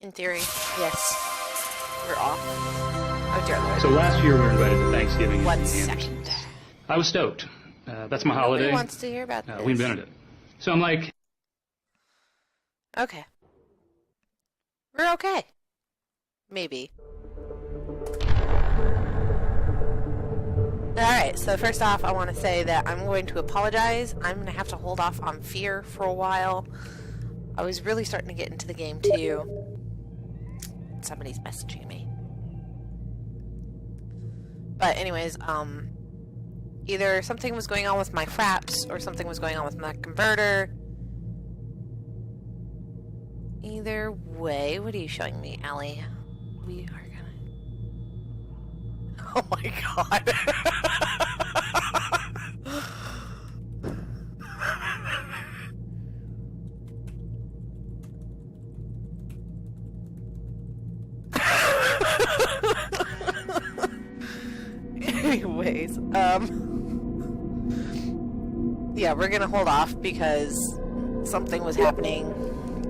In theory, yes. We're off. Oh, dear Lord. So last year we were invited to Thanksgiving. 1 second. I was stoked. That's my holiday. Nobody wants to hear about this. We invented it. So I'm like... Okay. We're okay. Maybe. Alright, so first off, I want to say that I'm going to apologize. I'm going to have to hold off on fear for a while. I was really starting to get into the game, too. Somebody's messaging me. But anyways, either something was going on with my fraps, or something was going on with my converter. Either way, what are you showing me, Allie? We are gonna... Oh my god. Anyways, yeah, we're gonna hold off because something was happening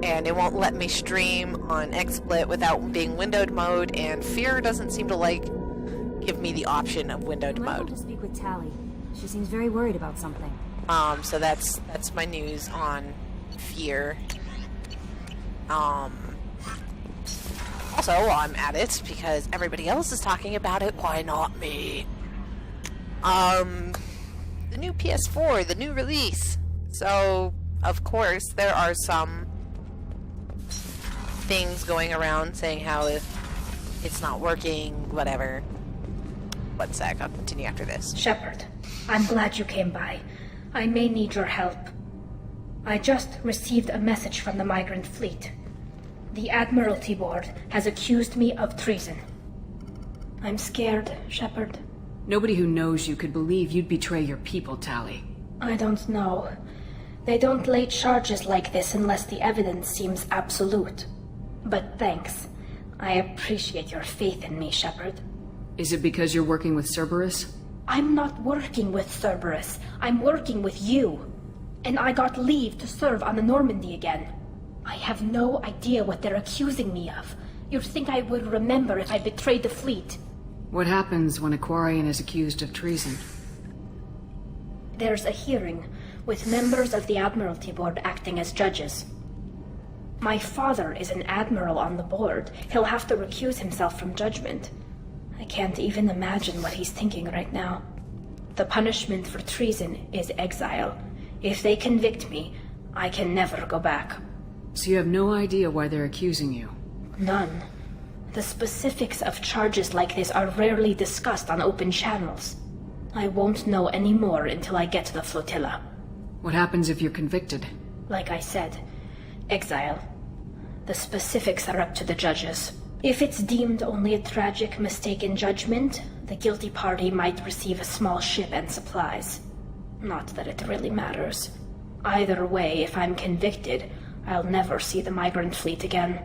and it won't let me stream on XSplit without being windowed mode, and Fear doesn't seem to give me the option of windowed mode. I'm able to speak with Tally. She seems very worried about something. So that's my news on Fear. Also, while I'm at it, because everybody else is talking about it, why not me? The new PS4, the new release. So, of course, there are some things going around saying how it's not working, whatever. One sec, I'll continue after this. Shepard, I'm glad you came by. I may need your help. I just received a message from the migrant fleet. The Admiralty Board has accused me of treason. I'm scared, Shepard. Nobody who knows you could believe you'd betray your people, Tally. I don't know. They don't lay charges like this unless the evidence seems absolute. But thanks. I appreciate your faith in me, Shepard. Is it because you're working with Cerberus? I'm not working with Cerberus. I'm working with you. And I got leave to serve on the Normandy again. I have no idea what they're accusing me of. You'd think I would remember if I betrayed the fleet. What happens when a Quarian is accused of treason? There's a hearing, with members of the Admiralty Board acting as judges. My father is an admiral on the board. He'll have to recuse himself from judgment. I can't even imagine what he's thinking right now. The punishment for treason is exile. If they convict me, I can never go back. So you have no idea why they're accusing you? None. The specifics of charges like this are rarely discussed on open channels. I won't know any more until I get to the flotilla. What happens if you're convicted? Like I said, exile. The specifics are up to the judges. If it's deemed only a tragic mistake in judgment, the guilty party might receive a small ship and supplies. Not that it really matters. Either way, if I'm convicted, I'll never see the migrant fleet again.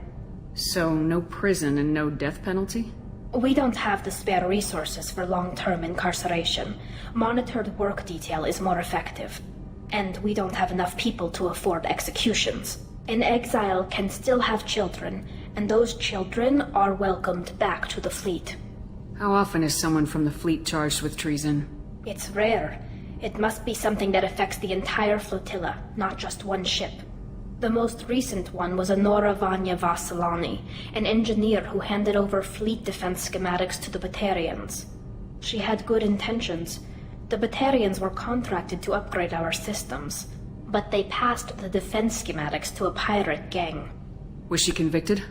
So, no prison and no death penalty? We don't have the spare resources for long-term incarceration. Monitored work detail is more effective. And we don't have enough people to afford executions. An exile can still have children, and those children are welcomed back to the fleet. How often is someone from the fleet charged with treason? It's rare. It must be something that affects the entire flotilla, not just one ship. The most recent one was Anora Vanya Vasilani, an engineer who handed over fleet defense schematics to the Batarians. She had good intentions. The Batarians were contracted to upgrade our systems, but they passed the defense schematics to a pirate gang. Was she convicted?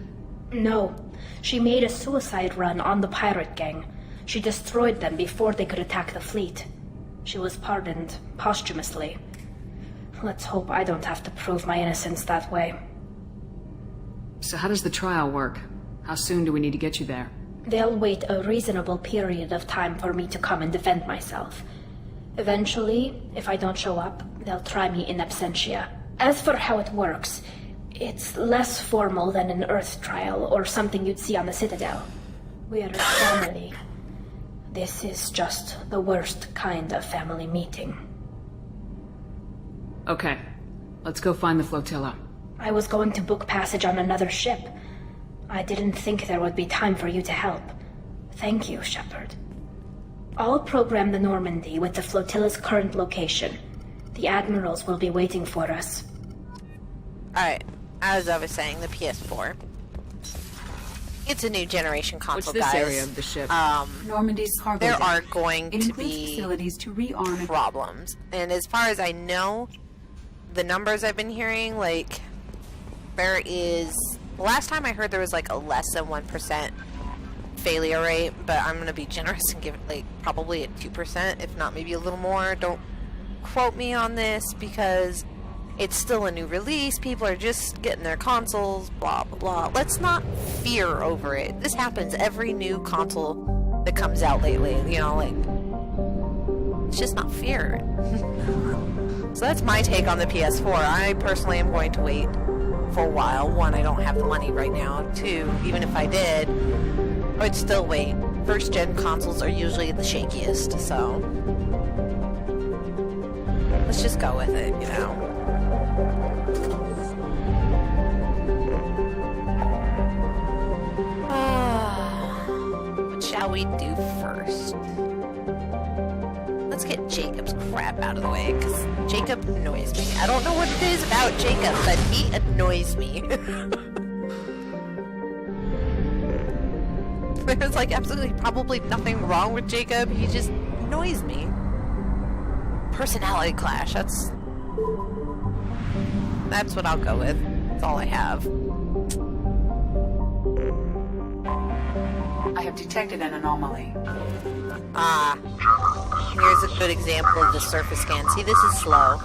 No. She made a suicide run on the pirate gang. She destroyed them before they could attack the fleet. She was pardoned posthumously. Let's hope I don't have to prove my innocence that way. So how does the trial work? How soon do we need to get you there? They'll wait a reasonable period of time for me to come and defend myself. Eventually, if I don't show up, they'll try me in absentia. As for how it works, it's less formal than an Earth trial or something you'd see on the Citadel. We're a family. This is just the worst kind of family meeting. Okay, let's go find the flotilla. I was going to book passage on another ship. I didn't think there would be time for you to help. Thank you, Shepard. I'll program the Normandy with the flotilla's current location. The admirals will be waiting for us. Alright, as I was saying, the PS4. It's a new generation console, What's this guys. area of the ship? Normandy's cargo There deck. are going It to includes be facilities to rearm and problems. And as far as I know, the numbers I've been hearing, like, there is... Last time I heard there was, like, a less than 1% failure rate, but I'm going to be generous and give it, like, probably at 2%, if not maybe a little more. Don't quote me on this, because it's still a new release. People are just getting their consoles, blah, blah, blah. Let's not fear over it. This happens every new console that comes out lately, you know, like... It's just not fear. So that's my take on the PS4. I personally am going to wait for a while. One, I don't have the money right now. Two, even if I did, I would still wait. First gen consoles are usually the shakiest, so let's just go with it, you know. What shall we do first? Let's get Jacob's crap out of the way, because Jacob annoys me. I don't know what it is about Jacob, but he annoys me. There's like absolutely probably nothing wrong with Jacob, he just annoys me. Personality clash, that's what I'll go with. That's all I have. I have detected an anomaly. Here's a good example of the surface scan. See, this is slow.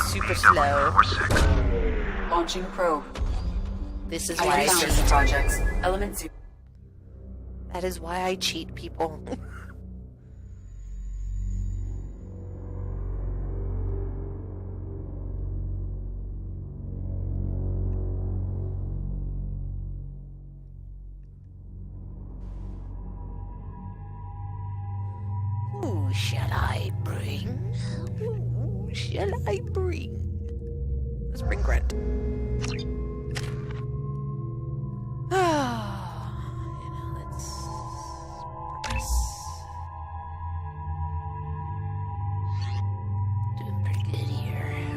Super slow. Launching probe. This is why I Identifying cheat. projects. Element 0. That is why I cheat, people. Who shall I bring? Who shall I bring? Let's bring Grunt. Doing pretty good here.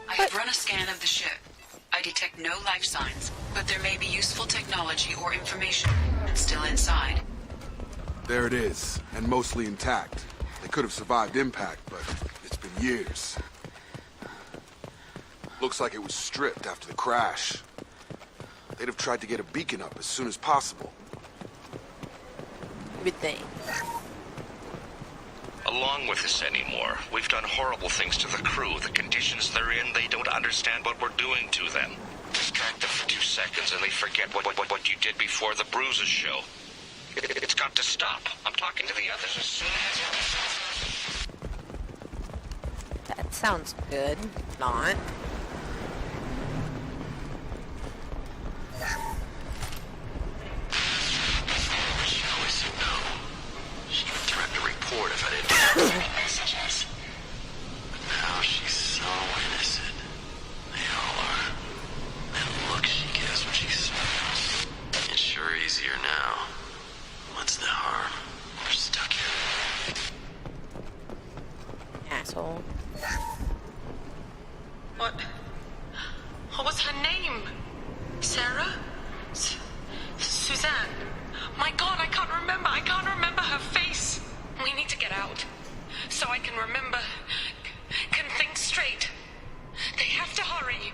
I have run a scan of the ship. I detect no life signs, but there may be useful technology or information still inside. There it is, and mostly intact. They could have survived impact, but it's been years. Looks like it was stripped after the crash. They'd have tried to get a beacon up as soon as possible. Good thing. Along with this anymore. We've done horrible things to the crew. The conditions they're in, they don't understand what we're doing to them. Distract them for 2 seconds and they forget what you did before the bruises show. It's got to stop. I'm talking to the others as soon as... That sounds good. Not. She always said no. She would threaten to report if I didn't have messages. But now she's so innocent. They all are. That look she gives when she smiles. It's sure easier now. What's the harm? We're stuck here. Asshole. What was her name? Sarah? Suzanne? My God, I can't remember. I can't remember her face. We need to get out. So I can remember. Can think straight. They have to hurry.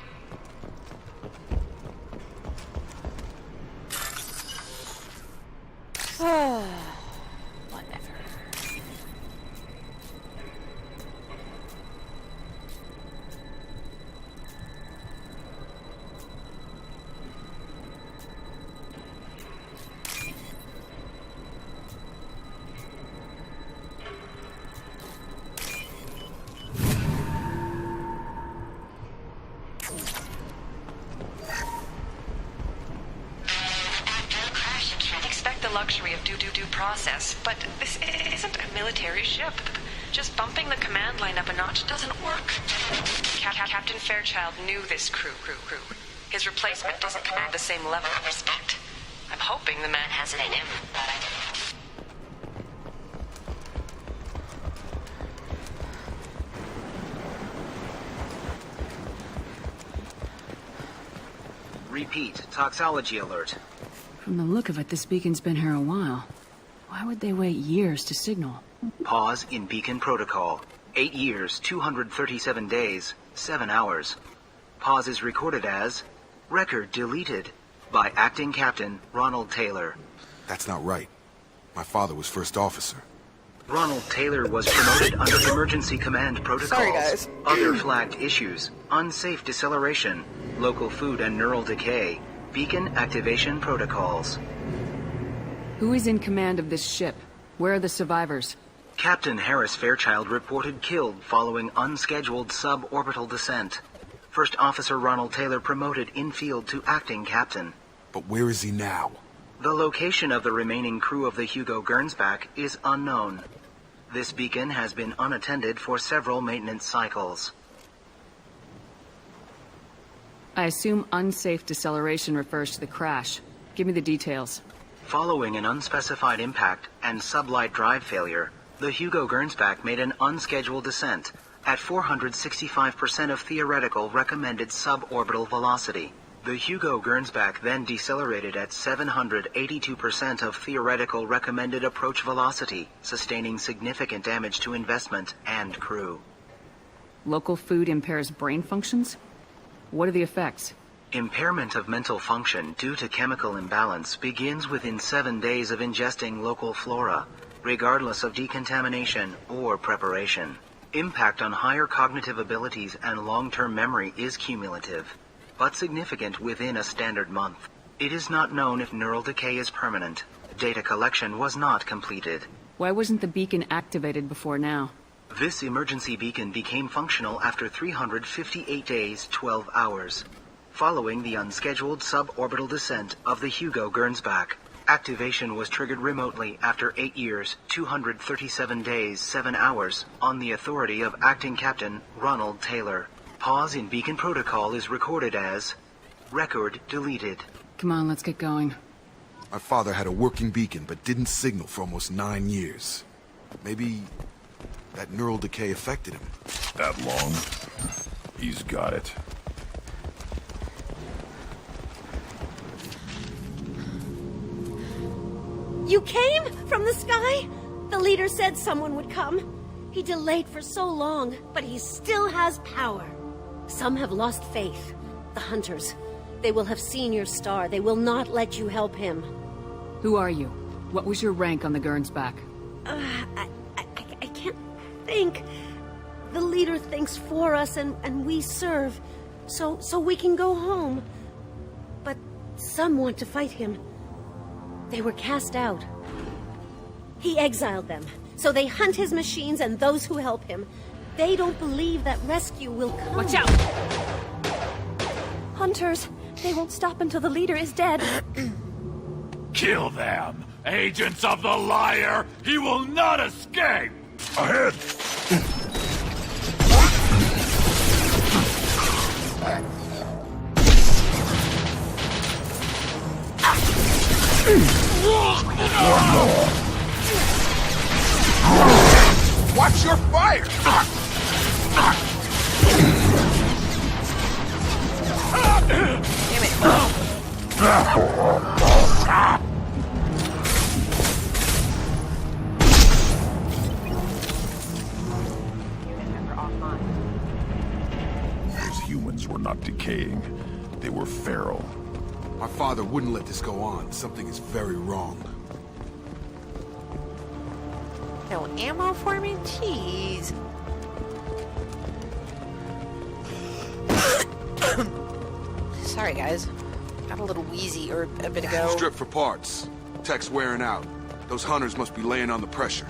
Whatever. the luxury of due process, but this isn't a military ship. Just bumping the command line up a notch doesn't work. Captain Fairchild knew this crew. His replacement doesn't command the same level of respect. I'm hoping the man has it in him. Repeat, toxology alert. From the look of it, this beacon's been here a while. Why would they wait years to signal? Pause in beacon protocol. 8 years, 237 days, 7 hours. Pause is recorded as record deleted by Acting Captain Ronald Taylor. That's not right. My father was first officer. Ronald Taylor was promoted under emergency command protocols. Sorry, guys. Other flagged issues: unsafe deceleration, local food and neural decay, beacon activation protocols. Who is in command of this ship? Where are the survivors? Captain Harris Fairchild reported killed following unscheduled suborbital descent. First Officer Ronald Taylor promoted in-field to acting captain. But where is he now? The location of the remaining crew of the Hugo Gernsback is unknown. This beacon has been unattended for several maintenance cycles. I assume unsafe deceleration refers to the crash. Give me the details. Following an unspecified impact and sublight drive failure, the Hugo Gernsback made an unscheduled descent at 465% of theoretical recommended suborbital velocity. The Hugo Gernsback then decelerated at 782% of theoretical recommended approach velocity, sustaining significant damage to investment and crew. Local food impairs brain functions? What are the effects? Impairment of mental function due to chemical imbalance begins within 7 days of ingesting local flora, regardless of decontamination or preparation. Impact on higher cognitive abilities and long-term memory is cumulative, but significant within a standard month. It is not known if neural decay is permanent. Data collection was not completed. Why wasn't the beacon activated before now? This emergency beacon became functional after 358 days, 12 hours, following the unscheduled suborbital descent of the Hugo Gernsback. Activation was triggered remotely after 8 years, 237 days, 7 hours, on the authority of Acting Captain Ronald Taylor. Pause in beacon protocol is recorded as record deleted. Come on, let's get going. My father had a working beacon, but didn't signal for almost 9 years. Maybe that neural decay affected him. That long? He's got it. You came? From the sky? The leader said someone would come. He delayed for so long, but he still has power. Some have lost faith. The hunters. They will have seen your star. They will not let you help him. Who are you? What was your rank on the Gernsback? I can't think. The leader thinks for us and we serve. So we can go home. But some want to fight him. They were cast out. He exiled them, so they hunt his machines and those who help him. They don't believe that rescue will come. Watch out! Hunters, they won't stop until the leader is dead. Kill them! Agents of the liar! He will not escape! Ahead! Watch your fire! Damn it. Those humans were not decaying. They were feral. My father wouldn't let this go on. Something is very wrong. No ammo for me? Jeez. Sorry, guys. Got a little wheezy or a bit ago. Strip for parts. Tech's wearing out. Those hunters must be laying on the pressure.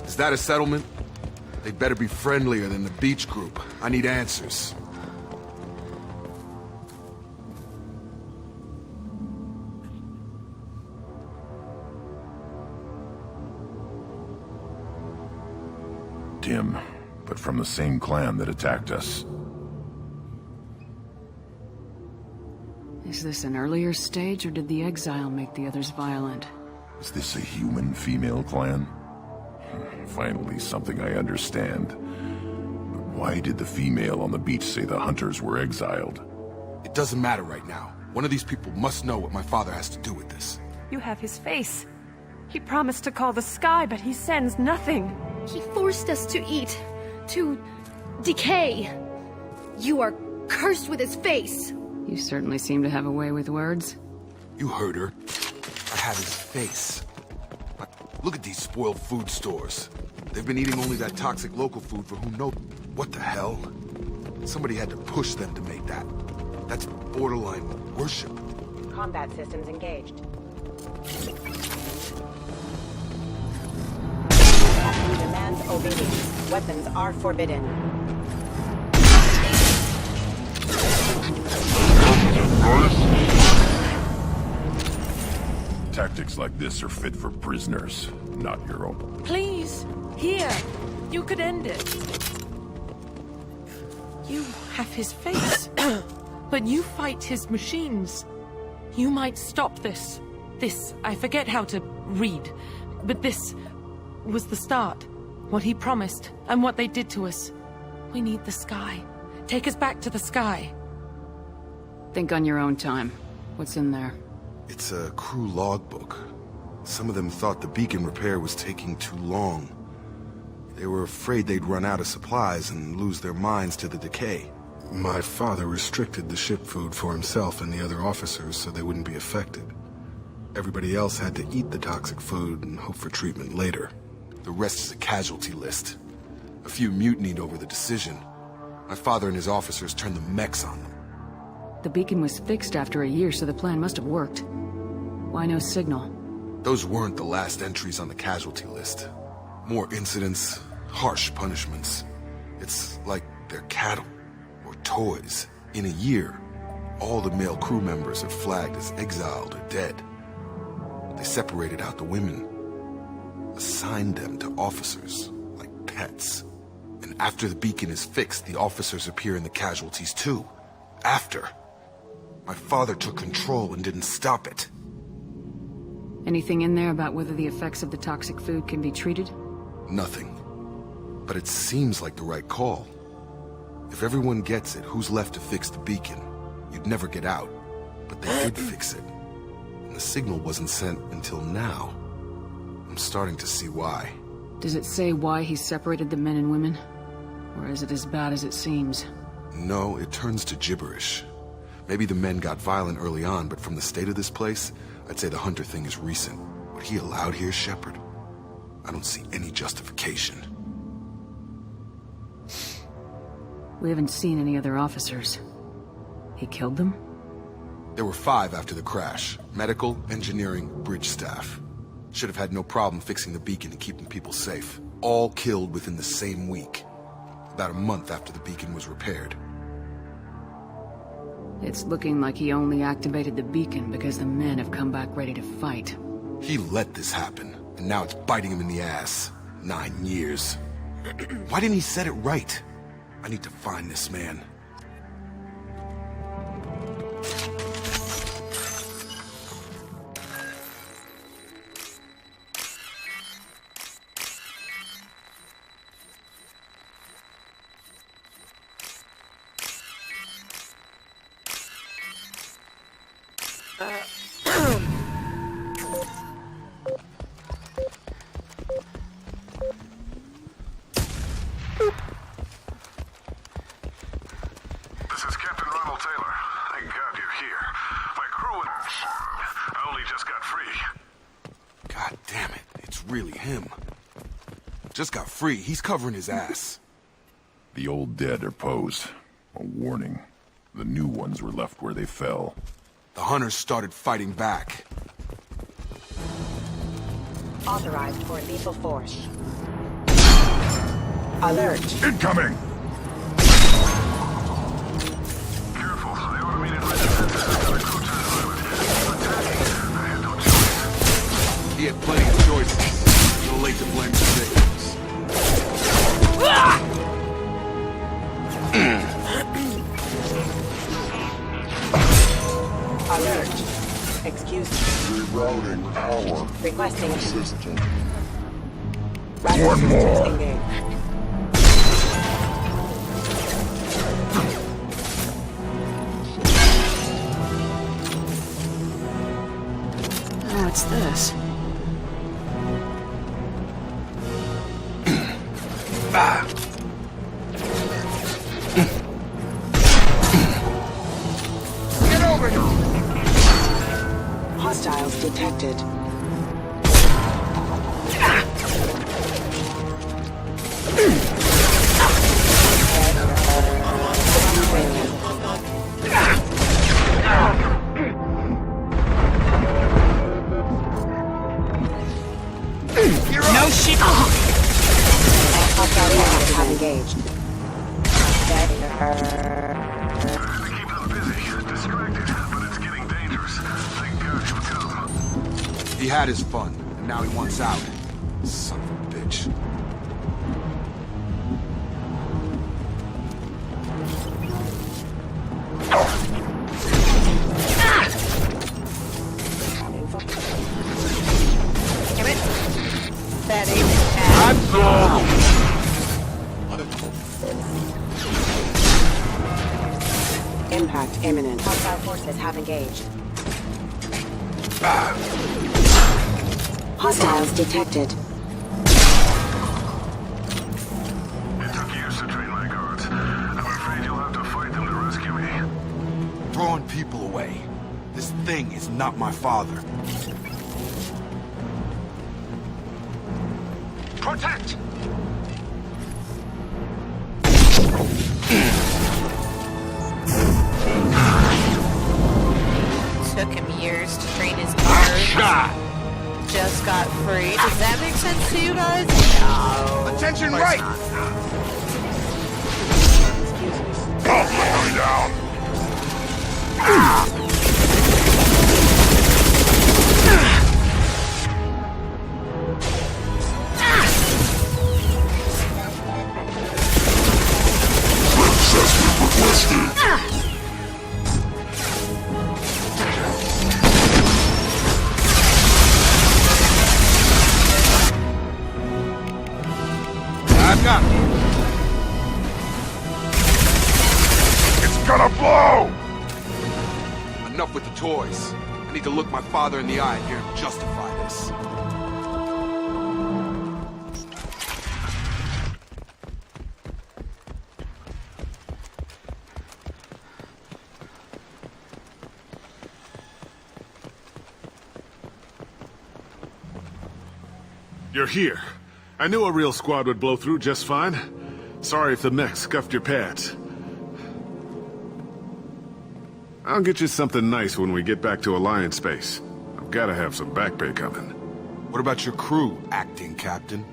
Is that a settlement? They'd better be friendlier than the beach group. I need answers. helped him, but from the same clan that attacked us. Is this an earlier stage, or did the exile make the others violent? Is this a human female clan? Finally, something I understand. But why did the female on the beach say the hunters were exiled? It doesn't matter right now. One of these people must know what my father has to do with this. You have his face. He promised to call the sky, but he sends nothing. He forced us to eat, to decay. You are cursed with his face. You certainly seem to have a way with words. You heard her. I have his face. Look at these spoiled food stores. They've been eating only that toxic local food for who knows what the hell. Somebody had to push them to make that. That's borderline worship. Combat systems engaged. Demands obedience. Weapons are forbidden. Tactics like this are fit for prisoners, not your own. Please, here. You could end it. You have his face, but you fight his machines. You might stop this. This, I forget how to read, but this was the start. What he promised, and what they did to us. We need the sky. Take us back to the sky. Think on your own time. What's in there? It's a crew logbook. Some of them thought the beacon repair was taking too long. They were afraid they'd run out of supplies and lose their minds to the decay. My father restricted the ship food for himself and the other officers so they wouldn't be affected. Everybody else had to eat the toxic food and hope for treatment later. The rest is a casualty list. A few mutinied over the decision. My father and his officers turned the mechs on them. The beacon was fixed after a year, so the plan must have worked. Why no signal? Those weren't the last entries on the casualty list. More incidents, harsh punishments. It's like they're cattle, or toys. In a year, all the male crew members are flagged as exiled or dead. They separated out the women, assigned them to officers, like pets. And after the beacon is fixed, the officers appear in the casualties too. After. My father took control and didn't stop it. Anything in there about whether the effects of the toxic food can be treated? Nothing. But it seems like the right call. If everyone gets it, who's left to fix the beacon? You'd never get out. But they did fix it. And the signal wasn't sent until now. I'm starting to see why. Does it say why he separated the men and women? Or is it as bad as it seems? No, it turns to gibberish. Maybe the men got violent early on, but from the state of this place, I'd say the Hunter thing is recent. What he allowed here, Shepard? I don't see any justification. We haven't seen any other officers. He killed them? There were 5 after the crash. Medical, engineering, bridge staff. Should have had no problem fixing the beacon and keeping people safe. All killed within the same week. About a month after the beacon was repaired. It's looking like he only activated the beacon because the men have come back ready to fight. He let this happen, and now it's biting him in the ass. 9 years. Why didn't he set it right? I need to find this man. Just got free. He's covering his ass. The old dead are posed. A warning. The new ones were left where they fell. The hunters started fighting back. Authorized for lethal force. Alert. Incoming! Careful. The automated defenses have got a crew time limit. Attacking. I had no choice. He had plenty of choices. Too late to blame the victims. Routing power. Requesting System. One more. Oh, what's this? Get over here! Hostiles detected. No shit! Hostile units have engaged. He had his fun, and now he wants out. Son of a bitch. Damn it. That ain't Impact imminent. Hostile forces have engaged. Hostiles detected. It took years to train my guards. I'm afraid you'll have to fight them to rescue me. Throwing people away. This thing is not my father. Protect! took him years to train his guards. Just got free. Does that make sense to you guys? No. Attention right! Coming down! I've got it. It's gonna blow! Enough with the toys. I need to look my father in the eye and hear him justify this. You're here. I knew a real squad would blow through just fine. Sorry if the mech scuffed your pads. I'll get you something nice when we get back to Alliance space. I've gotta have some back pay coming. What about your crew, acting captain?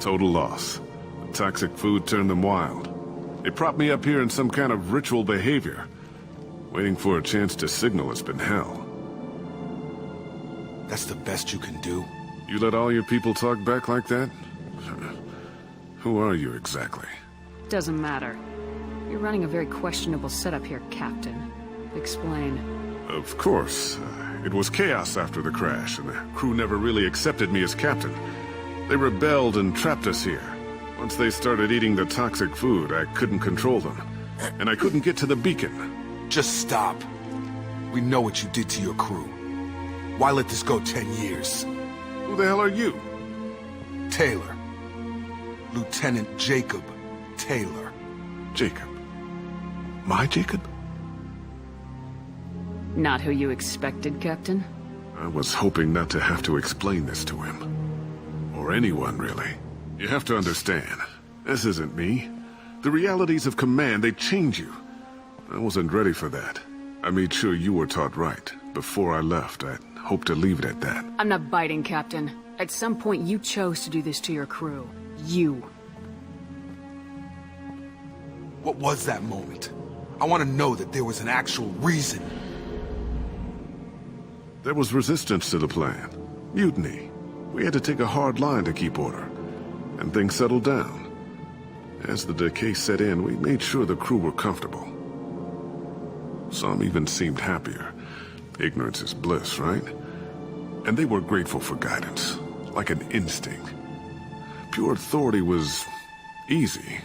Total loss. The toxic food turned them wild. They propped me up here in some kind of ritual behavior. Waiting for a chance to signal has been hell. That's the best you can do? You let all your people talk back like that? Who are you exactly? Doesn't matter. You're running a very questionable setup here, Captain. Explain. Of course. It was chaos after the crash, and the crew never really accepted me as captain. They rebelled and trapped us here. Once they started eating the toxic food, I couldn't control them. And I couldn't get to the beacon. Just stop. We know what you did to your crew. Why let this go 10 years? Who the hell are you? Taylor. Lieutenant Jacob Taylor. Jacob? My Jacob? Not who you expected, Captain? I was hoping not to have to explain this to him. Or anyone, really. You have to understand, this isn't me. The realities of command, they change you. I wasn't ready for that. I made sure you were taught right. Before I left, I hope to leave it at that. I'm not biting, Captain. At some point, you chose to do this to your crew. You. What was that moment? I want to know that there was an actual reason. There was resistance to the plan. Mutiny. We had to take a hard line to keep order. And things settled down. As the decay set in, we made sure the crew were comfortable. Some even seemed happier. Ignorance is bliss, right? and they were grateful for guidance, like an instinct. Pure authority was easy,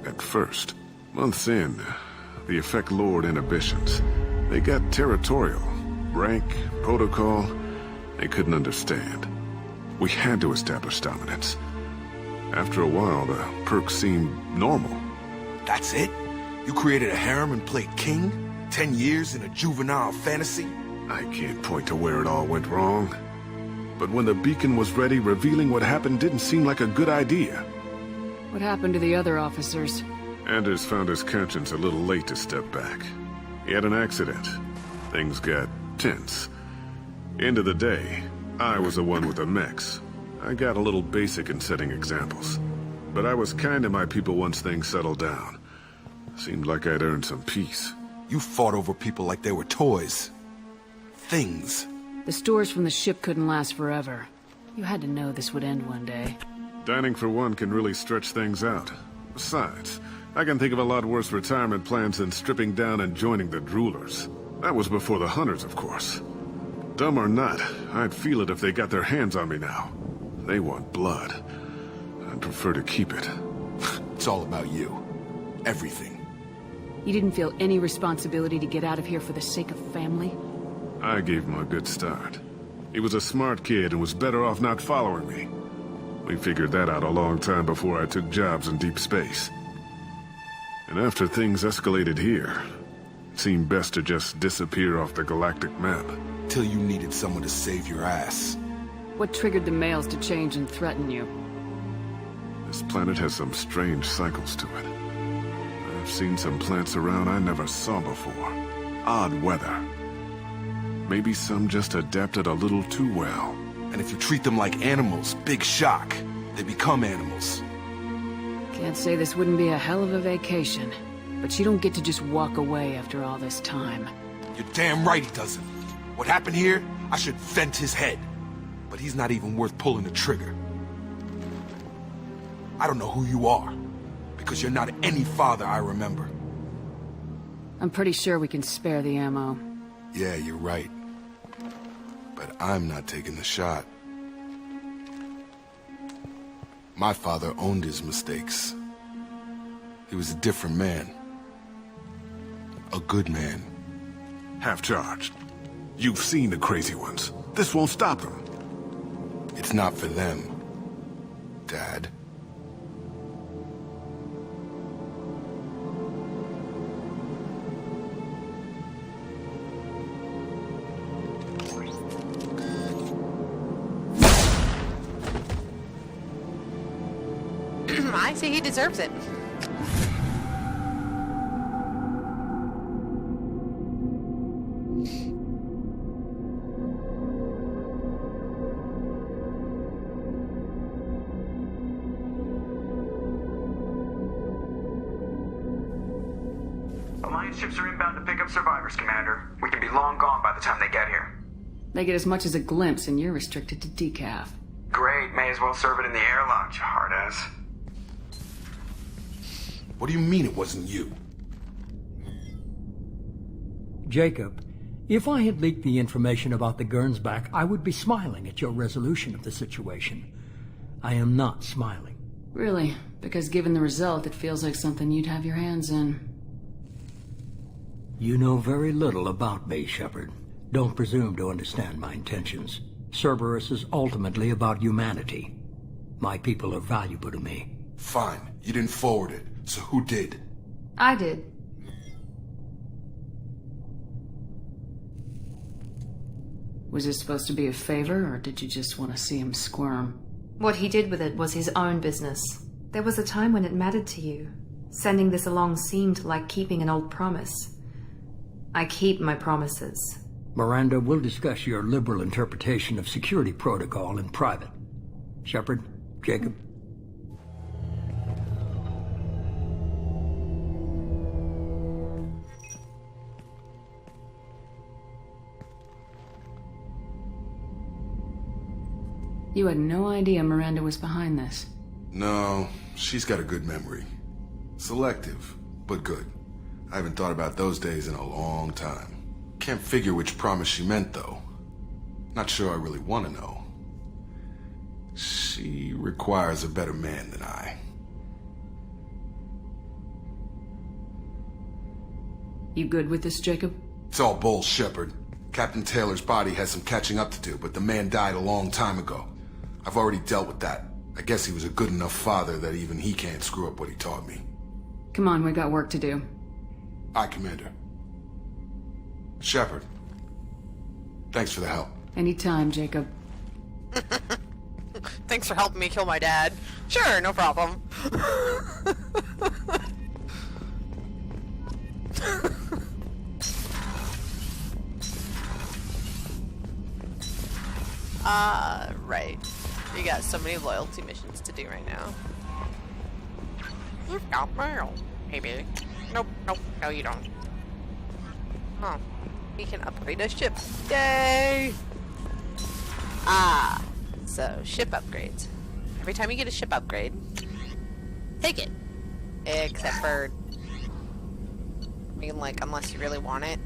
at first. Months in, the effect lowered inhibitions. They got territorial. Rank, protocol, they couldn't understand. We had to establish dominance. After a while, the perks seemed normal. That's it? You created a harem and played king? 10 years in a juvenile fantasy? I can't point to where it all went wrong. But when the beacon was ready, revealing what happened didn't seem like a good idea. What happened to the other officers? Anders found his conscience a little late to step back. He had an accident. Things got tense. End of the day, I was the one with the mechs. I got a little basic in setting examples. But I was kind to my people once things settled down. Seemed like I'd earned some peace. You fought over people like they were toys. Things. The stores from the ship couldn't last forever. You had to know this would end one day. Dining for one can really stretch things out. Besides, I can think of a lot worse retirement plans than stripping down and joining the droolers. That was before the hunters, of course. Dumb or not, I'd feel it if they got their hands on me now. They want blood. I'd prefer to keep it. It's all about you. Everything. You didn't feel any responsibility to get out of here for the sake of family? I gave him a good start. He was a smart kid and was better off not following me. We figured that out a long time before I took jobs in deep space. And after things escalated here, it seemed best to just disappear off the galactic map. Till you needed someone to save your ass. What triggered the males to change and threaten you? This planet has some strange cycles to it. I've seen some plants around I never saw before. Odd weather. Maybe some just adapted a little too well. And if you treat them like animals, big shock. They become animals. Can't say this wouldn't be a hell of a vacation. But you don't get to just walk away after all this time. You're damn right he doesn't. What happened here, I should vent his head. But he's not even worth pulling the trigger. I don't know who you are, because you're not any father I remember. I'm pretty sure we can spare the ammo. Yeah, you're right. But I'm not taking the shot. My father owned his mistakes. He was a different man. A good man. Half-charged. You've seen the crazy ones. This won't stop them. It's not for them, Dad. I say he deserves it. Alliance ships are inbound to pick up survivors, Commander. We can be long gone by the time they get here. They get as much as a glimpse, and you're restricted to decaf. Great, may as well serve it in the airlock, you hard ass. What do you mean it wasn't you? Jacob, if I had leaked the information about the Gernsback, I would be smiling at your resolution of the situation. I am not smiling. Really? Because given the result, it feels like something you'd have your hands in. You know very little about me, Shepard. Don't presume to understand my intentions. Cerberus is ultimately about humanity. My people are valuable to me. Fine. You didn't forward it. So who did? I did. Was it supposed to be a favor, or did you just want to see him squirm? What he did with it was his own business. There was a time when it mattered to you. Sending this along seemed like keeping an old promise. I keep my promises. Miranda, we'll discuss your liberal interpretation of security protocol in private. Shepard, Jacob. You had no idea Miranda was behind this. No, she's got a good memory. Selective, but good. I haven't thought about those days in a long time. Can't figure which promise she meant, though. Not sure I really want to know. She requires a better man than I. You good with this, Jacob? It's all bull, Shepard. Captain Taylor's body has some catching up to do, but the man died a long time ago. I've already dealt with that. I guess he was a good enough father that even he can't screw up what he taught me. Come on, we got work to do. Aye, Commander. Shepard. Thanks for the help. Anytime, Jacob. Thanks for helping me kill my dad. Sure, no problem. Right. You got so many loyalty missions to do right now. You've got mail. Maybe. Nope, no you don't. Huh. We can upgrade a ship. Yay! So ship upgrades. Every time you get a ship upgrade, take it. Except for, I mean, like, unless you really want it,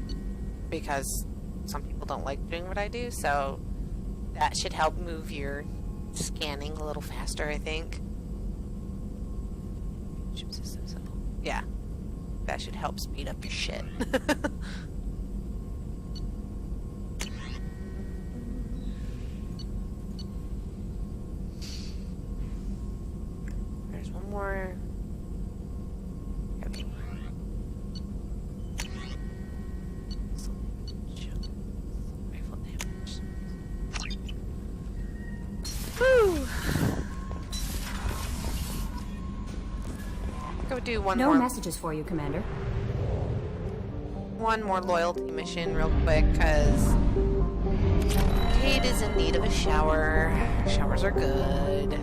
because some people don't like doing what I do, so that should help move your scanning a little faster, I think. Ship system symbol. Yeah. That should help speed up your shit. There's one more. Okay. Rifle damage. Woo! Go do one No more. messages for you, Commander. One more loyalty mission real quick, because Kade is in need of a shower. Showers are good.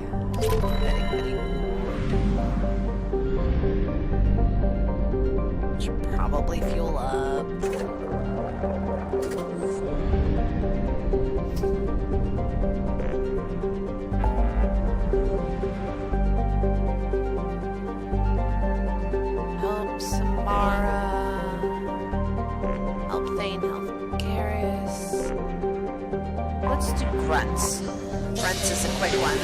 Should probably fuel up. Help Samara. Help Thane, help Garrus. Let's do Grunts. Grunts is a quick one.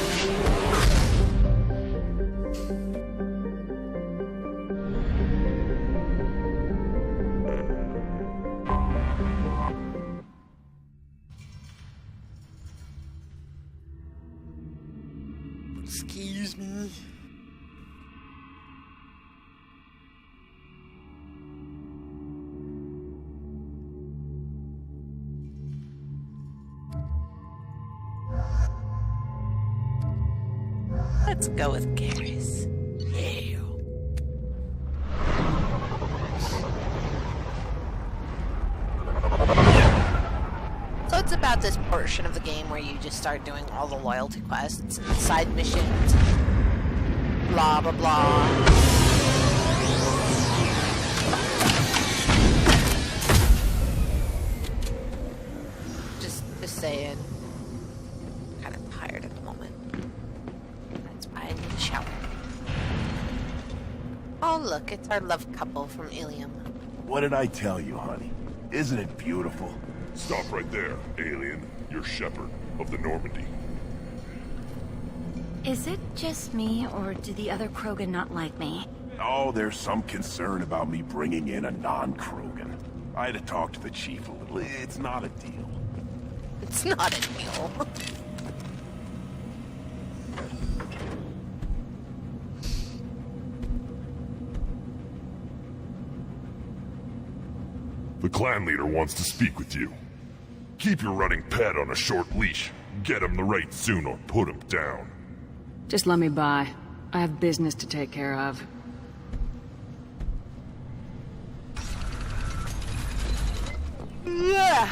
Excuse me. Let's go with Garrus. Yeah. So it's about this portion of the game where you just start doing all the loyalty quests and side missions. Blah, blah, blah. Just saying. Kind of tired at the moment. That's why I need a shower. Oh, look, it's our love couple from Ilium. What did I tell you, honey? Isn't it beautiful? Stop right there, alien. You're Shepard of the Normandy. Is it just me, or do the other Krogan not like me? Oh, there's some concern about me bringing in a non-Krogan. I had to talk to the chief a little. It's not a deal. It's not a deal. The clan leader wants to speak with you. Keep your running pet on a short leash. Get him the right soon or put him down. Just let me by. I have business to take care of. Yeah.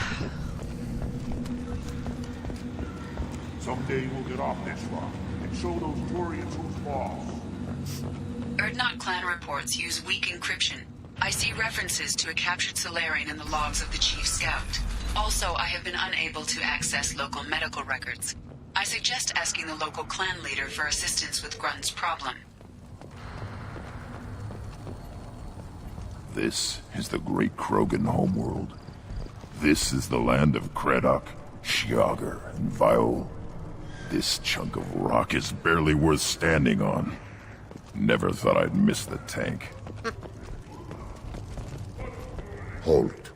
Someday we'll get off this rock and show those Turians who's boss. Erdnot clan reports use weak encryption. I see references to a captured Solarian in the logs of the Chief Scout. Also, I have been unable to access local medical records. I suggest asking the local clan leader for assistance with Grunt's problem. This is the great Krogan homeworld. This is the land of Kredok, Jogger and Vile. This chunk of rock is barely worth standing on. Never thought I'd miss the tank. Halt.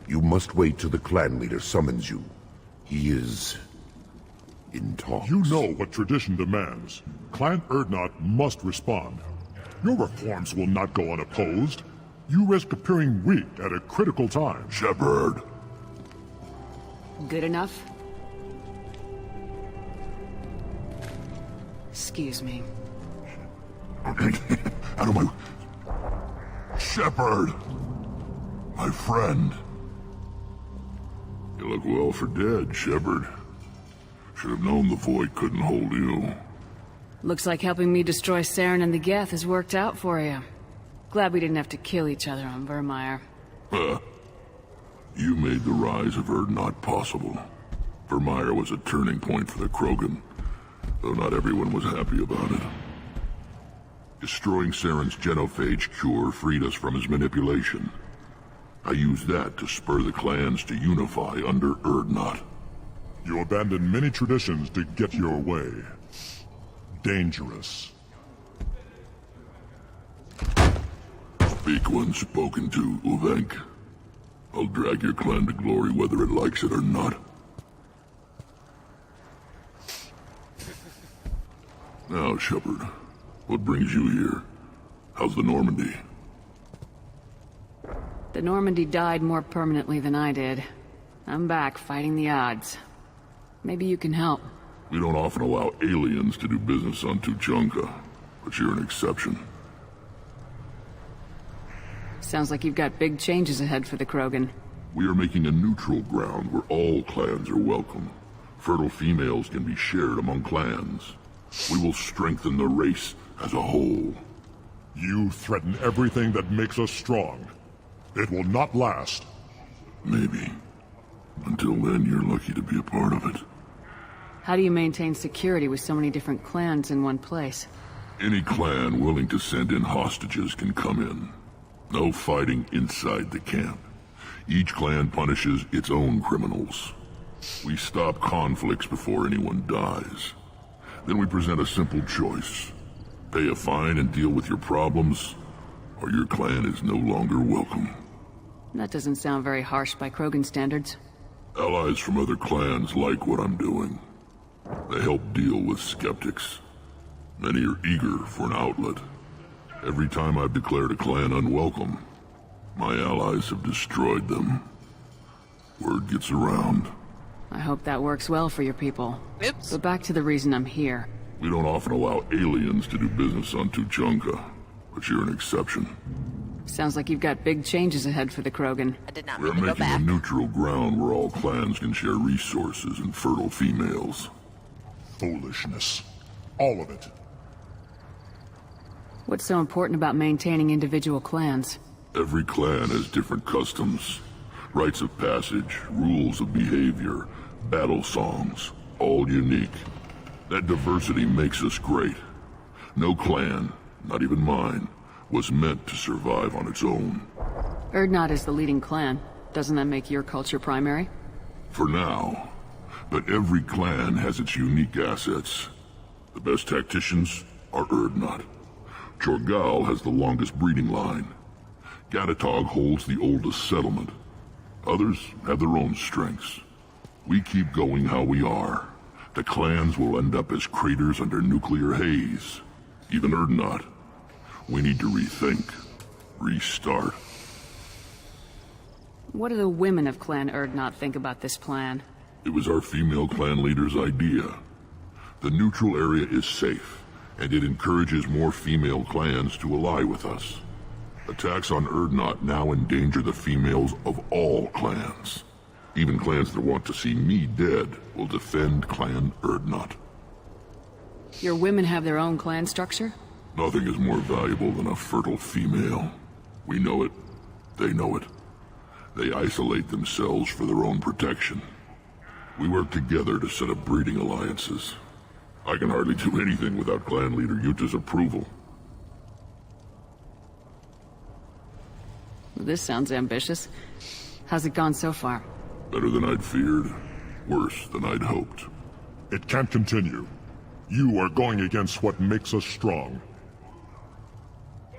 You must wait till the clan leader summons you. He is... in talks. You know what tradition demands. Clan Erdnot must respond. Your reforms will not go unopposed. You risk appearing weak at a critical time. Shepard. Good enough? Excuse me. Out of my... Shepard! My friend. You look well for dead, Shepard. Should have known the void couldn't hold you. Looks like helping me destroy Saren and the Geth has worked out for you. Glad we didn't have to kill each other on Vermeer. Huh. You made the rise of Erdnot possible. Vermeer was a turning point for the Krogan, though not everyone was happy about it. Destroying Saren's genophage cure freed us from his manipulation. I used that to spur the clans to unify under Erdnot. You abandoned many traditions to get your way. Dangerous. Speak when spoken to, Uvenk. I'll drag your clan to glory whether it likes it or not. Now, Shepard, what brings you here? How's the Normandy? The Normandy died more permanently than I did. I'm back fighting the odds. Maybe you can help. We don't often allow aliens to do business on Tuchanka, but you're an exception. Sounds like you've got big changes ahead for the Krogan. We are making a neutral ground where all clans are welcome. Fertile females can be shared among clans. We will strengthen the race as a whole. You threaten everything that makes us strong. It will not last. Maybe. Until then, you're lucky to be a part of it. How do you maintain security with so many different clans in one place? Any clan willing to send in hostages can come in. No fighting inside the camp. Each clan punishes its own criminals. We stop conflicts before anyone dies. Then we present a simple choice. Pay a fine and deal with your problems, or your clan is no longer welcome. That doesn't sound very harsh by Krogan standards. Allies from other clans like what I'm doing. They help deal with skeptics. Many are eager for an outlet. Every time I've declared a clan unwelcome, my allies have destroyed them. Word gets around. I hope that works well for your people. Oops. But back to the reason I'm here. We don't often allow aliens to do business on Tuchanka, but you're an exception. Sounds like you've got big changes ahead for the Krogan. I did not We're mean to go making back. a neutral ground where all clans can share resources and fertile females. Foolishness. All of it. What's so important about maintaining individual clans? Every clan has different customs, rites of passage, rules of behavior, battle songs, all unique. That diversity makes us great. No clan, not even mine, was meant to survive on its own. Erdnot is the leading clan. Doesn't that make your culture primary? For now. But every clan has its unique assets. The best tacticians are Erdnot. Chorgal has the longest breeding line. Gatatog holds the oldest settlement. Others have their own strengths. We keep going how we are. The clans will end up as craters under nuclear haze. Even Erdnot. We need to rethink. Restart. What do the women of Clan Erdnot think about this plan? It was our female clan leader's idea. The neutral area is safe, and it encourages more female clans to ally with us. Attacks on Erdnot now endanger the females of all clans. Even clans that want to see me dead will defend Clan Erdnot. Your women have their own clan structure? Nothing is more valuable than a fertile female. We know it. They know it. They isolate themselves for their own protection. We work together to set up breeding alliances. I can hardly do anything without clan leader Yuta's approval. This sounds ambitious. How's it gone so far? Better than I'd feared. Worse than I'd hoped. It can't continue. You are going against what makes us strong.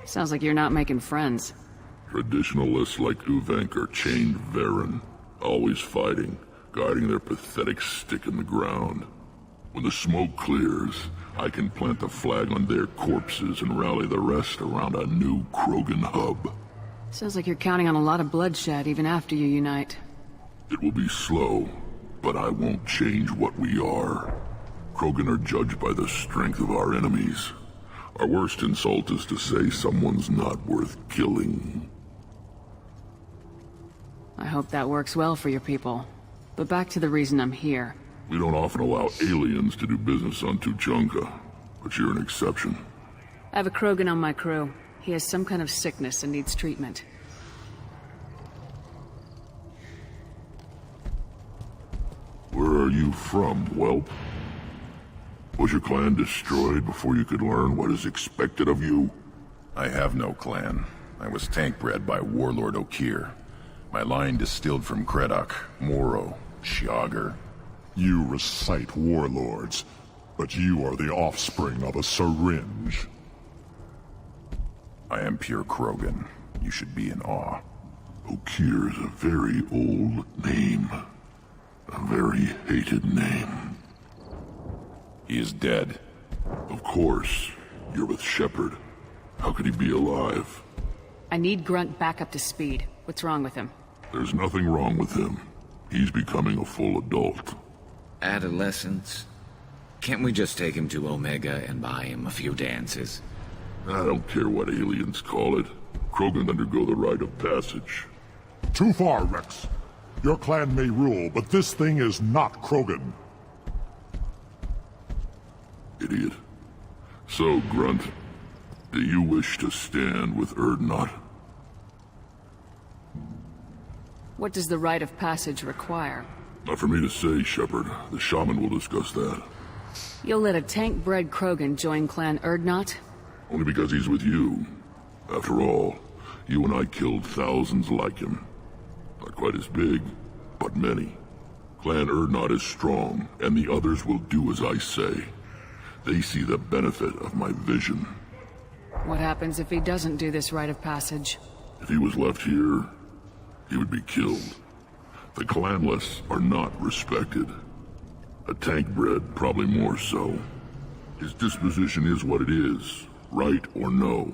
Sounds like you're not making friends. Traditionalists like Uvenk are chained Varen, always fighting, guiding their pathetic stick in the ground. When the smoke clears, I can plant the flag on their corpses and rally the rest around a new Krogan hub. Sounds like you're counting on a lot of bloodshed even after you unite. It will be slow, but I won't change what we are. Krogan are judged by the strength of our enemies. Our worst insult is to say someone's not worth killing. I hope that works well for your people. But back to the reason I'm here. We don't often allow aliens to do business on Tuchanka, but you're an exception. I have a Krogan on my crew. He has some kind of sickness and needs treatment. Where are you from, whelp? Was your clan destroyed before you could learn what is expected of you? I have no clan. I was tank bred by Warlord Okir. My line distilled from Kredok, Moro, Shiagar. You recite warlords, but you are the offspring of a syringe. I am pure Krogan. You should be in awe. Okir is a very old name. A very hated name. He is dead. Of course. You're with Shepard. How could he be alive? I need Grunt back up to speed. What's wrong with him? There's nothing wrong with him. He's becoming a full adult. Adolescence? Can't we just take him to Omega and buy him a few dances? I don't care what aliens call it. Krogan undergo the rite of passage. Too far, Rex. Your clan may rule, but this thing is not Krogan. Idiot. So, Grunt, do you wish to stand with Urdnot? What does the rite of passage require? Not for me to say, Shepard. The shaman will discuss that. You'll let a tank-bred Krogan join Clan Urdnot? Only because he's with you. After all, you and I killed thousands like him. Not quite as big, but many. Clan Urdnot is strong, and the others will do as I say. They see the benefit of my vision. What happens if he doesn't do this rite of passage? If he was left here, he would be killed. The clanless are not respected. A tank-bred, probably more so. His disposition is what it is, right or no.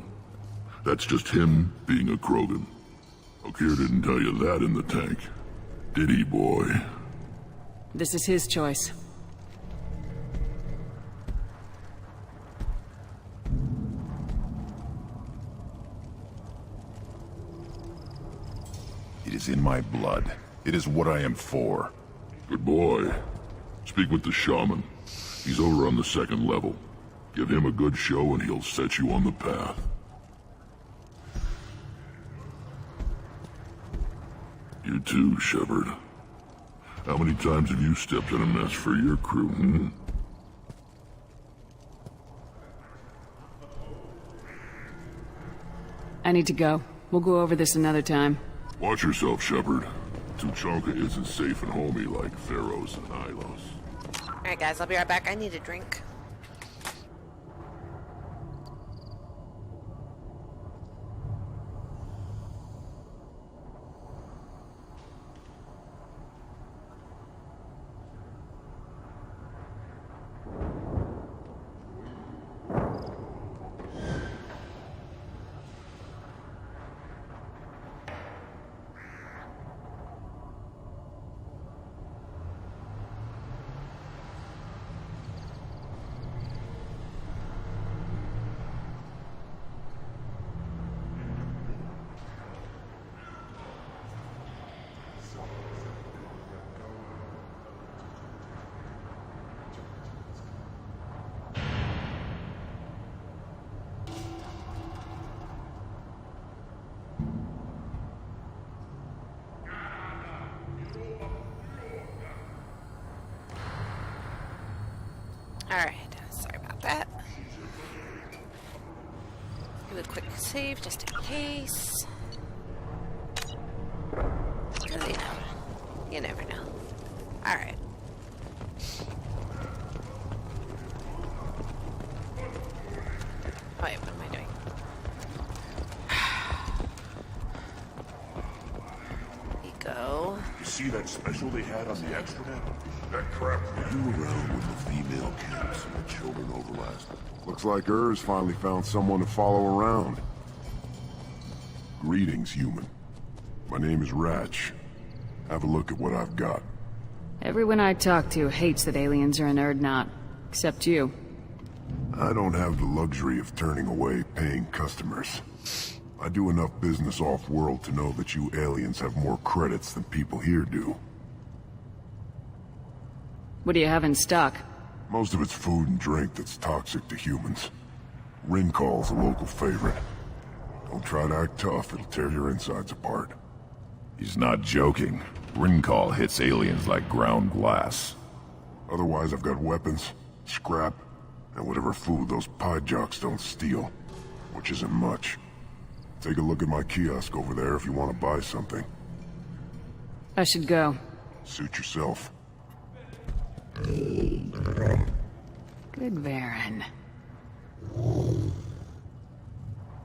That's just him being a Krogan. Okir didn't tell you that in the tank. Did he, boy? This is his choice. It is in my blood. It is what I am for. Good boy. Speak with the shaman. He's over on the second level. Give him a good show and he'll set you on the path. You too, Shepard. How many times have you stepped in a mess for your crew, hmm? I need to go. We'll go over this another time. Watch yourself, Shepard. Tuchanka isn't safe and homey like Pharaohs and Ilos. Alright guys, I'll be right back. I need a drink. Alright, sorry about that. Do a quick save just in case. Because, you never know. Alright. see that special they had on the extranet? That crap. You around when the female camps and the children overlast? Looks like Ur's finally found someone to follow around. Greetings, human. My name is Ratch. Have a look at what I've got. Everyone I talk to hates that aliens are an Urdnot. Except you. I don't have the luxury of turning away paying customers. I do enough business off-world to know that you aliens have more credits than people here do. What do you have in stock? Most of it's food and drink that's toxic to humans. Ringcall's a local favorite. Don't try to act tough, it'll tear your insides apart. He's not joking. Ringcall hits aliens like ground glass. Otherwise, I've got weapons, scrap, and whatever food those pie jocks don't steal. Which isn't much. Take a look at my kiosk over there if you want to buy something. I should go. Suit yourself. Good Varen.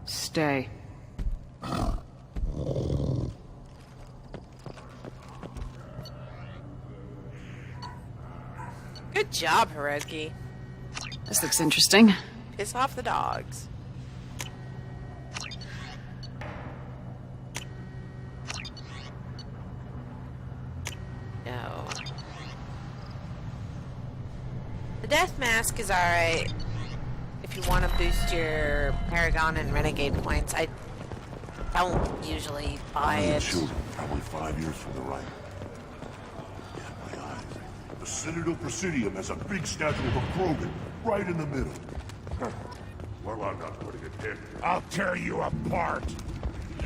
Stay. Good job, Heresky. This looks interesting. Piss off the dogs. No. The death mask is alright if you want to boost your Paragon and Renegade points. I don't usually buy it. Children, probably 5 years from the right. Yeah, my eyes. The Citadel Presidium has a big statue of a Krogan right in the middle. Well, I'm not putting it in. I'll tear you apart.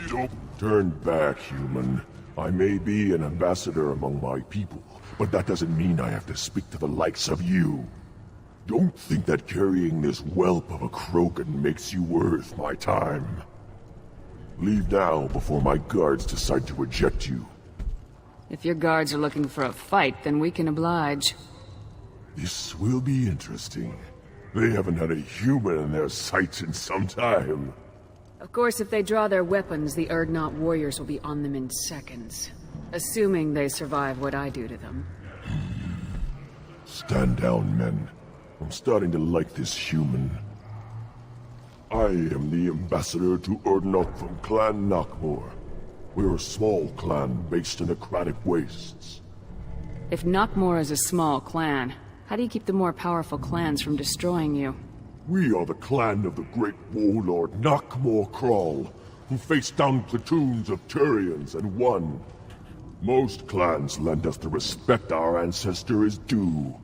You don't turn back, human. I may be an ambassador among my people, but that doesn't mean I have to speak to the likes of you. Don't think that carrying this whelp of a Krogan makes you worth my time. Leave now before my guards decide to eject you. If your guards are looking for a fight, then we can oblige. This will be interesting. They haven't had a human in their sights in some time. Of course, if they draw their weapons, the Urdnot warriors will be on them in seconds. Assuming they survive what I do to them. Stand down, men. I'm starting to like this human. I am the ambassador to Urdnot from Clan Knockmore. We're a small clan based in aquatic wastes. If Knockmore is a small clan, how do you keep the more powerful clans from destroying you? We are the clan of the great warlord Knockmore Crawl, who faced down platoons of Turians and won. Most clans lend us the respect our ancestor is due.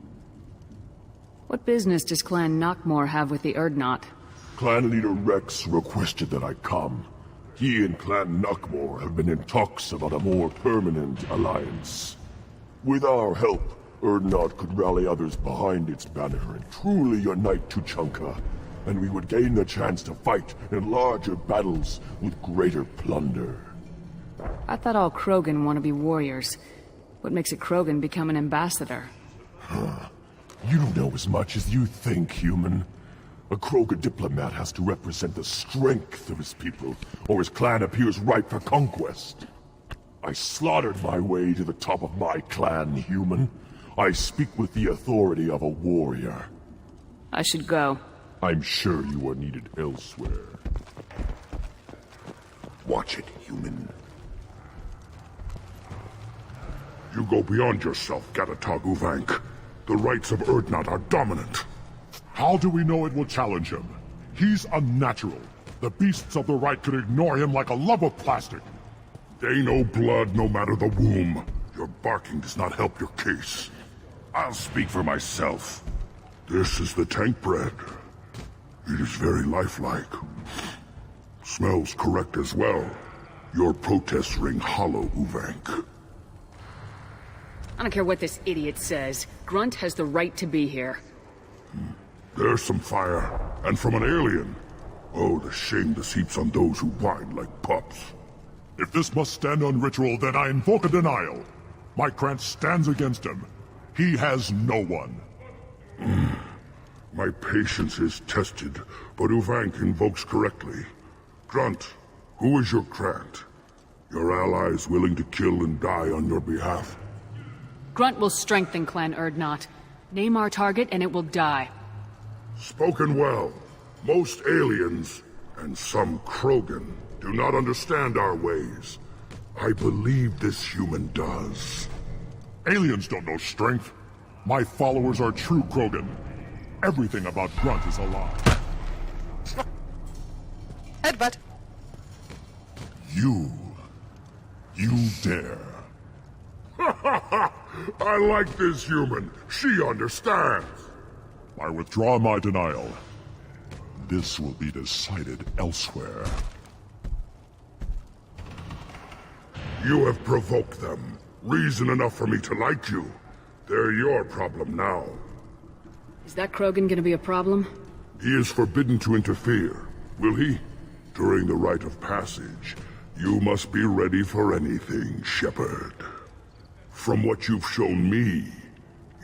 What business does Clan Knockmore have with the Urdnot? Clan leader Rex requested that I come. He and Clan Knockmore have been in talks about a more permanent alliance. With our help, Urdnot could rally others behind its banner and truly unite Tuchanka, and we would gain the chance to fight in larger battles with greater plunder. I thought all Krogan want to be warriors. What makes a Krogan become an ambassador? You don't know as much as you think, human. A Krogan diplomat has to represent the strength of his people, or his clan appears ripe for conquest. I slaughtered my way to the top of my clan, human. I speak with the authority of a warrior. I should go. I'm sure you are needed elsewhere. Watch it, human. You go beyond yourself, Gatatog Uvank. The rights of Urdnot are dominant. How do we know it will challenge him? He's unnatural. The beasts of the right could ignore him like a lump of plastic. They know blood no matter the womb. Your barking does not help your case. I'll speak for myself. This is the tank bread. It is very lifelike. Smells correct as well. Your protests ring hollow, Uvank. I don't care what this idiot says. Grunt has the right to be here. There's some fire, and from an alien. Oh, the shame this heaps on those who whine like pups. If this must stand on ritual, then I invoke a denial. My Krant stands against him. He has no one. My patience is tested, but Uvank invokes correctly. Grunt, who is your Krant? Your allies willing to kill and die on your behalf? Grunt will strengthen Clan Urdnot. Name our target and it will die. Spoken well. Most aliens, and some Krogan, do not understand our ways. I believe this human does. Aliens don't know strength. My followers are true Krogan. Everything about Grunt is a lie. Headbutt. You dare. I like this human. She understands. I withdraw my denial. This will be decided elsewhere. You have provoked them. Reason enough for me to like you. They're your problem now. Is that Krogan gonna be a problem? He is forbidden to interfere. Will he? During the rite of passage, you must be ready for anything, Shepard. From what you've shown me,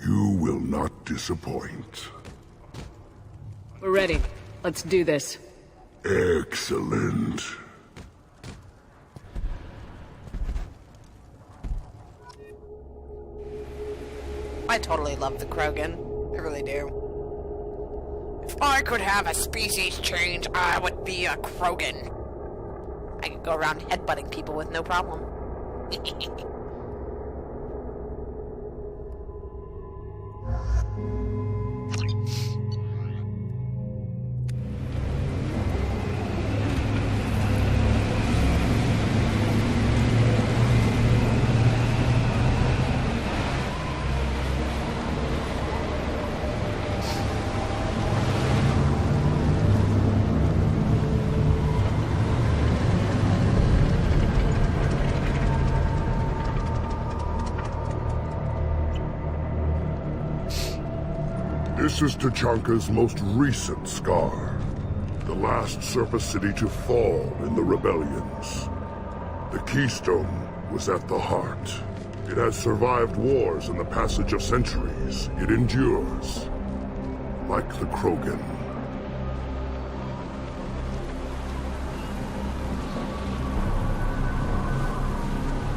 you will not disappoint. We're ready. Let's do this. Excellent. I totally love the Krogan. I really do. If I could have a species change, I would be a Krogan. I could go around headbutting people with no problem. This is Tachanka's most recent scar. The last surface city to fall in the rebellions. The Keystone was at the heart. It has survived wars and the passage of centuries. It endures. Like the Krogan.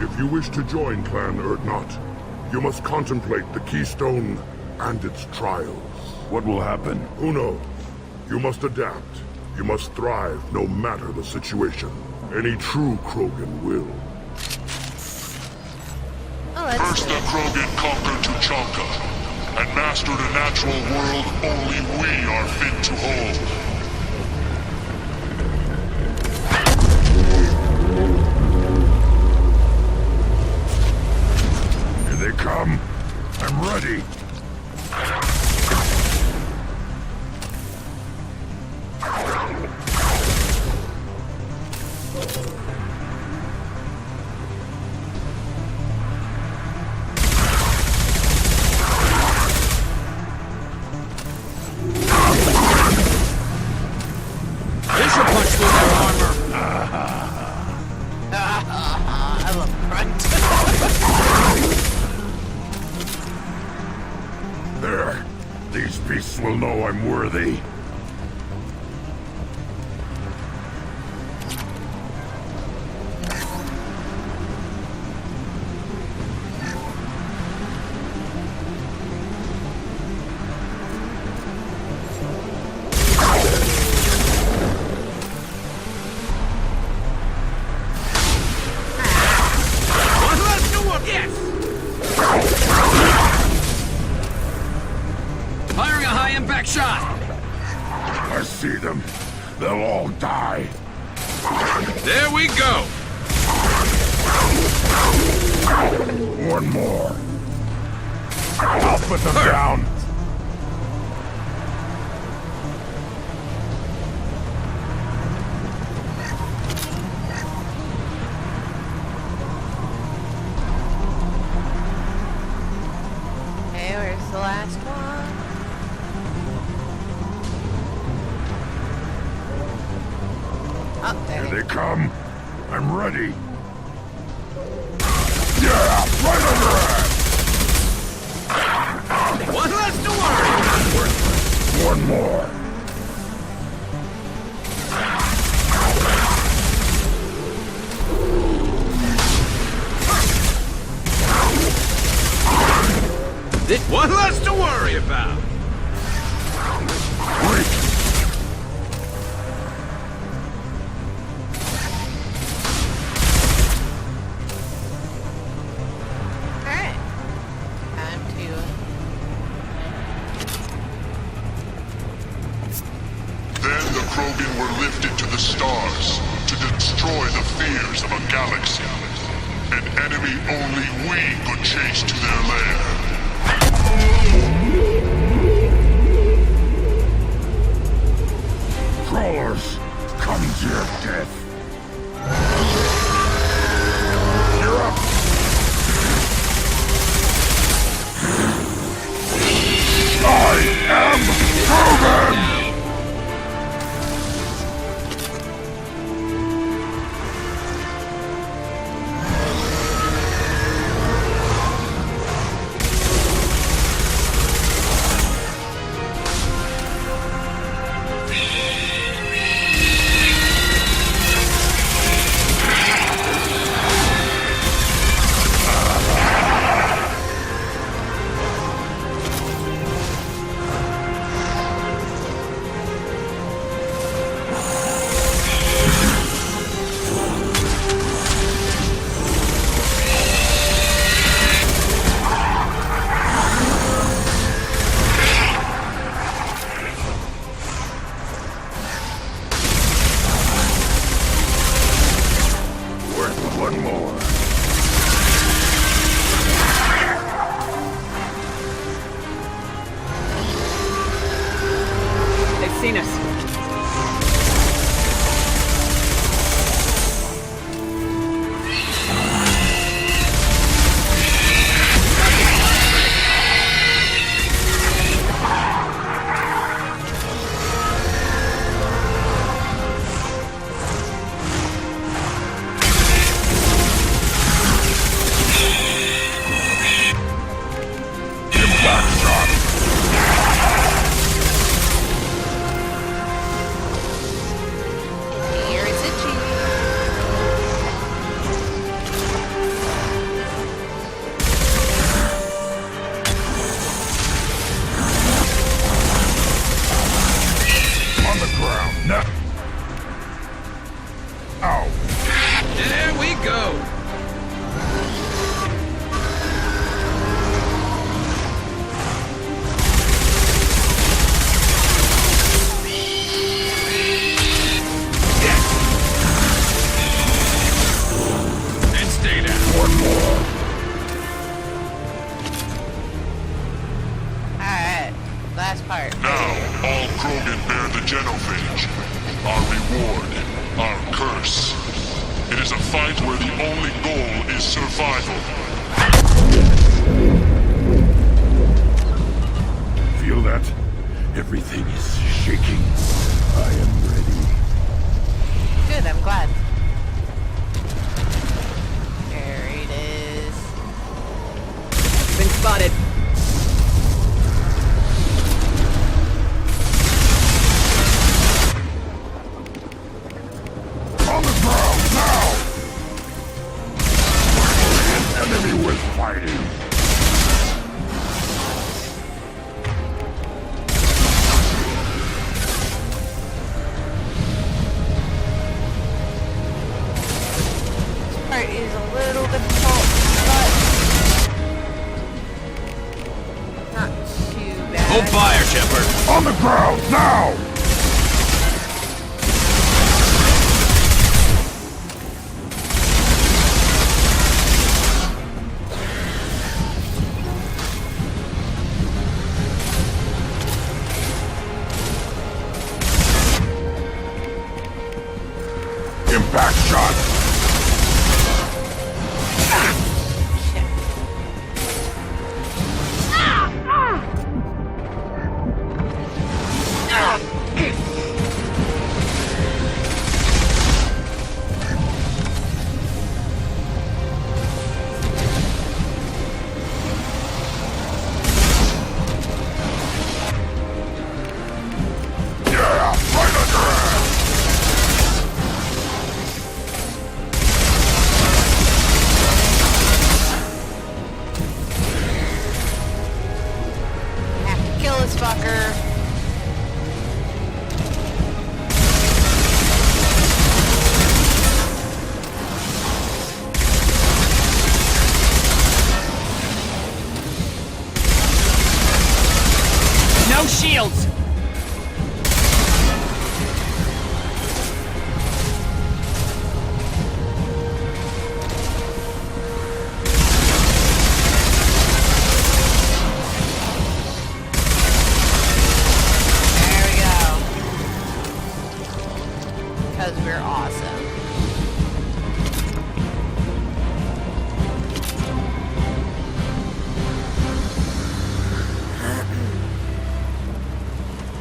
If you wish to join Clan Urdnot, you must contemplate the Keystone and its trials. What will happen? Who knows? You must adapt. You must thrive no matter the situation. Any true Krogan will. First the Krogan conquered Tachanka, and mastered a natural world only we are fit to hold. Here they come. I'm ready. I love Grunt. There. These beasts will know I'm worthy. Firing a high-impact shot! I see them. They'll all die. There we go! One more. I'll put them down. Okay, where's the last one? Oh, there Here they come. I'm ready. Yeah, right under it. One less to worry! One more. One less to worry about. Alright. Time to... Then the Krogan were lifted to the stars to destroy the fears of a galaxy. An enemy only we could chase to their lair. Crawlers, come to your death. You're up. I am Krogan! One more. They've seen us.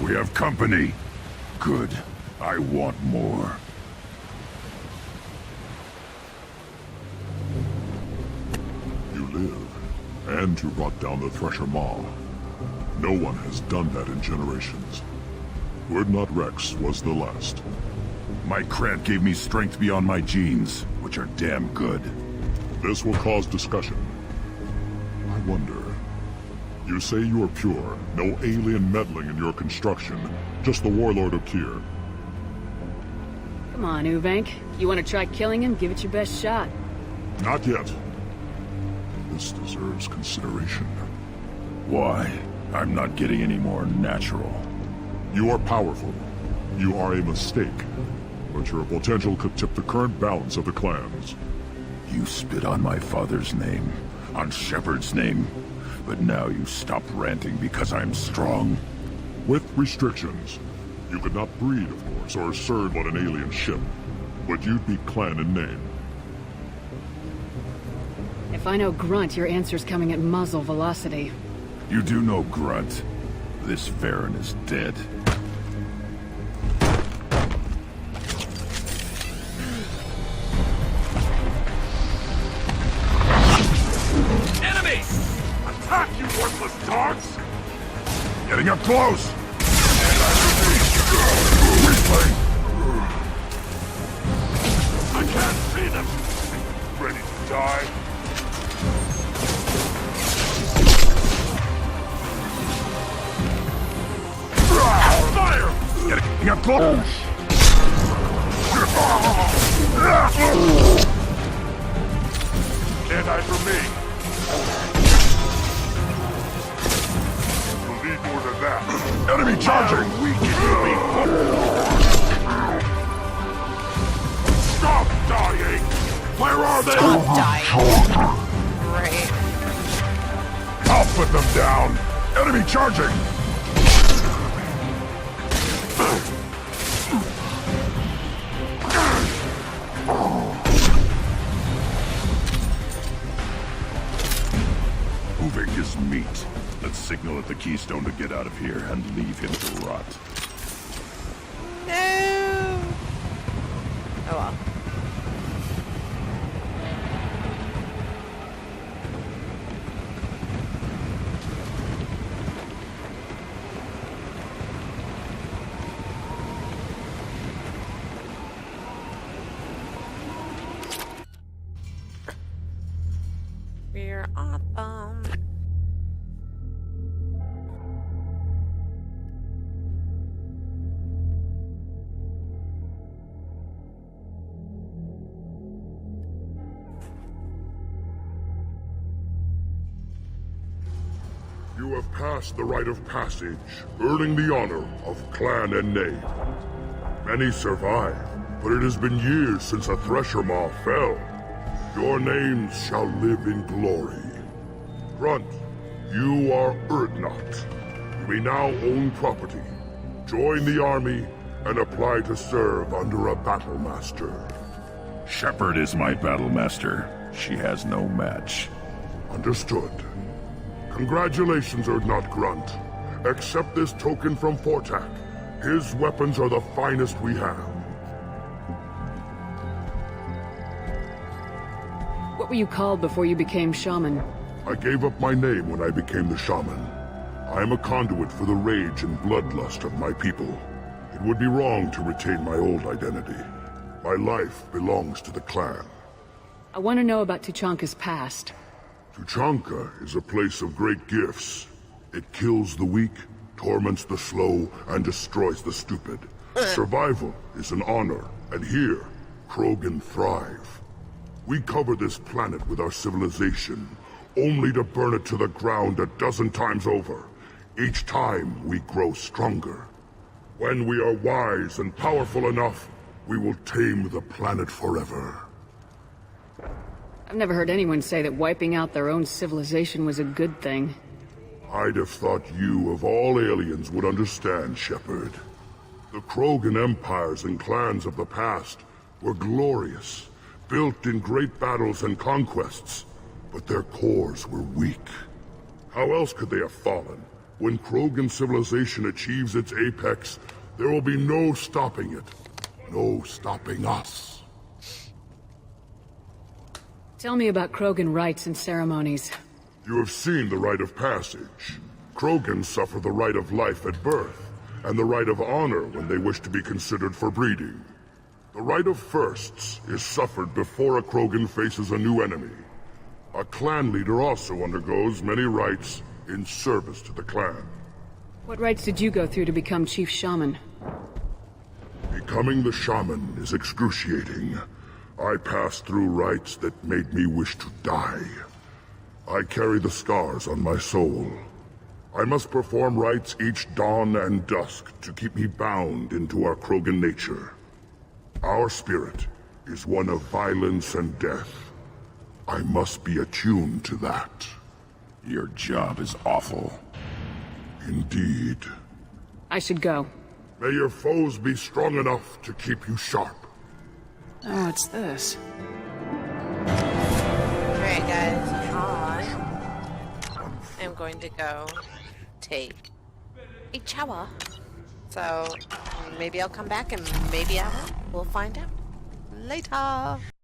We have company. Good. I want more. You live, and to rot down the Thresher Maw. No one has done that in generations. Urdnot Rex was the last. My Krant gave me strength beyond my genes, which are damn good. This will cause discussion. I wonder... You say you are pure, no alien meddling in your construction, just the Warlord Okir. Come on, Uvank. You want to try killing him? Give it your best shot. Not yet. This deserves consideration. Why? I'm not getting any more natural. You are powerful. You are a mistake. But your potential could tip the current balance of the clans. You spit on my father's name, on Shepard's name, but now you stop ranting because I'm strong. With restrictions. You could not breed, of course, or serve on an alien ship. But you'd be clan in name. If I know Grunt, your answer's coming at muzzle velocity. You do know Grunt. This Varen is dead. Enemy! Attack, you worthless dogs! Getting up close! Replay! I can't see them! Ready to die? Fire! Getting up close! Can't hide from me! You'll need more than that. Enemy charging! Stop dying! Where are they? Stop dying. Right. I'll put them down! Enemy charging! Moving his meat. Let's signal at the Keystone to get out of here and leave him to rot. No! Oh well. We're awesome. You have passed the rite of passage, earning the honor of clan and name. Many survive, but it has been years since a Thresher Maw fell. Your names shall live in glory. Grunt, you are Urdnot. You may now own property. Join the army and apply to serve under a battle master. Shepard is my battle master. She has no match. Understood. Congratulations, Urdnot Grunt. Accept this token from Fortak. His weapons are the finest we have. What were you called before you became shaman? I gave up my name when I became the shaman. I am a conduit for the rage and bloodlust of my people. It would be wrong to retain my old identity. My life belongs to the clan. I want to know about Tuchanka's past. Tuchanka is a place of great gifts. It kills the weak, torments the slow, and destroys the stupid. Survival is an honor, and here, Krogan thrive. We cover this planet with our civilization, only to burn it to the ground 12 times over. Each time, we grow stronger. When we are wise and powerful enough, we will tame the planet forever. I've never heard anyone say that wiping out their own civilization was a good thing. I'd have thought you, of all aliens, would understand, Shepard. The Krogan empires and clans of the past were glorious, built in great battles and conquests, but their cores were weak. How else could they have fallen? When Krogan civilization achieves its apex, there will be no stopping it. No stopping us. Tell me about Krogan rites and ceremonies. You have seen the rite of passage. Krogans suffer the rite of life at birth, and the rite of honor when they wish to be considered for breeding. The rite of firsts is suffered before a Krogan faces a new enemy. A clan leader also undergoes many rites in service to the clan. What rites did you go through to become Chief Shaman? Becoming the shaman is excruciating. I passed through rites that made me wish to die. I carry the scars on my soul. I must perform rites each dawn and dusk to keep me bound into our Krogan nature. Our spirit is one of violence and death. I must be attuned to that. Your job is awful. Indeed. I should go. May your foes be strong enough to keep you sharp. Oh, what's this? Alright, guys. I'm going to go take a shower. So maybe I'll come back and maybe I won't. We'll find out later.